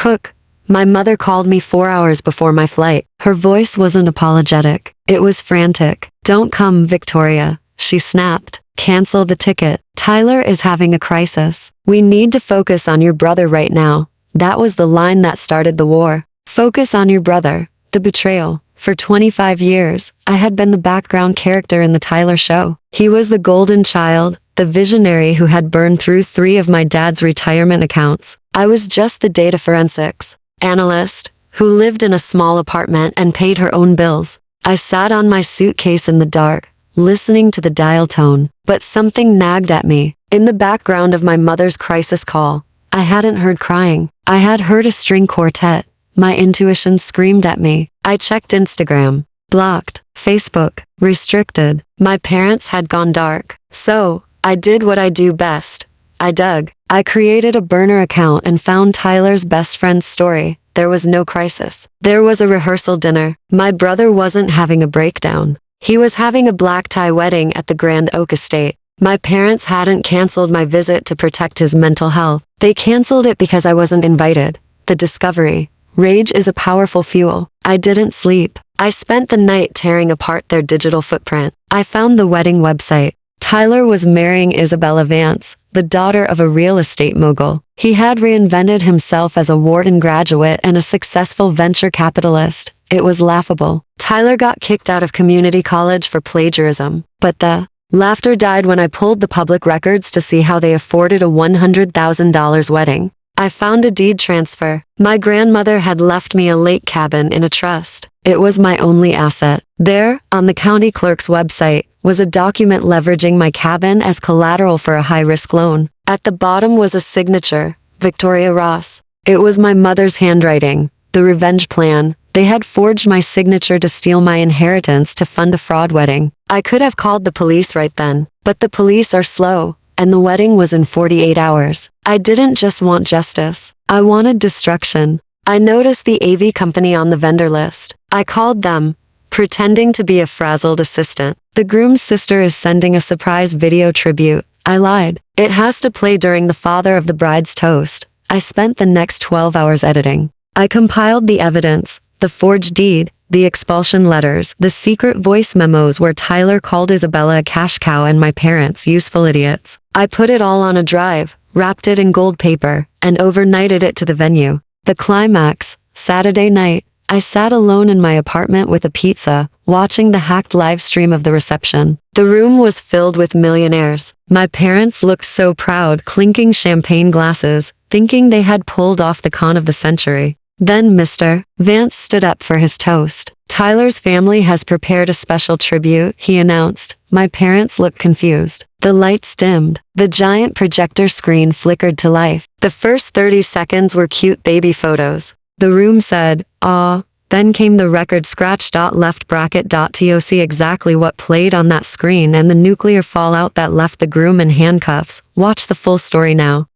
Cook, my mother called me 4 hours before my flight. Her voice wasn't apologetic. It was frantic. Don't come, Victoria, she snapped. Cancel the ticket. Tyler is having a crisis. We need to focus on your brother right now. That was the line that started the war. Focus on your brother. The betrayal. For 25 years, I had been the background character in the Tyler show. He was the golden child, the visionary who had burned through 3 of my dad's retirement accounts. I was just the data forensics analyst who lived in a small apartment and paid her own bills. I sat on my suitcase in the dark, listening to the dial tone, but something nagged at me. In the background of my mother's crisis call, I hadn't heard crying. I had heard a string quartet. My intuition screamed at me. I checked Instagram. Blocked. Facebook. Restricted. My parents had gone dark. So, I did what I do best. I dug. I created a burner account and found Tyler's best friend's story. There was no crisis. There was a rehearsal dinner. My brother wasn't having a breakdown. He was having a black tie wedding at the Grand Oak Estate. My parents hadn't canceled my visit to protect his mental health. They canceled it because I wasn't invited. The discovery. Rage is a powerful fuel. I didn't sleep. I spent the night tearing apart their digital footprint. I found the wedding website. Tyler was marrying Isabella Vance, the daughter of a real estate mogul. He had reinvented himself as a Wharton graduate and a successful venture capitalist. It was laughable. Tyler got kicked out of community college for plagiarism, but the laughter died when I pulled the public records to see how they afforded a $100,000 wedding. I found a deed transfer. My grandmother had left me a lake cabin in a trust. It was my only asset. There, on the county clerk's website, was a document leveraging my cabin as collateral for a high-risk loan. At the bottom was a signature, Victoria Ross. It was my mother's handwriting. The revenge plan. They had forged my signature to steal my inheritance to fund a fraud wedding. I could have called the police right then, but the police are slow, and the wedding was in 48 hours. I didn't just want justice. I wanted destruction. I noticed the AV company on the vendor list. I called them, pretending to be a frazzled assistant. The groom's sister is sending a surprise video tribute. I lied. It has to play during the father of the bride's toast. I spent the next 12 hours editing. I compiled the evidence, the forged deed, the expulsion letters, the secret voice memos where Tyler called Isabella a cash cow and my parents useful idiots. I put it all on a drive, wrapped it in gold paper, and overnighted it to the venue. The climax, Saturday night, I sat alone in my apartment with a pizza, watching the hacked live stream of the reception. The room was filled with millionaires. My parents looked so proud, clinking champagne glasses, thinking they had pulled off the con of the century. Then Mr. Vance stood up for his toast. Tyler's family has prepared a special tribute, he announced. My parents looked confused. The lights dimmed. The giant projector screen flickered to life. The first 30 seconds were cute baby photos. The room said, "Aw." Then came the record scratch. Left bracket. Toc exactly what played on that screen and the nuclear fallout that left the groom in handcuffs. Watch the full story now.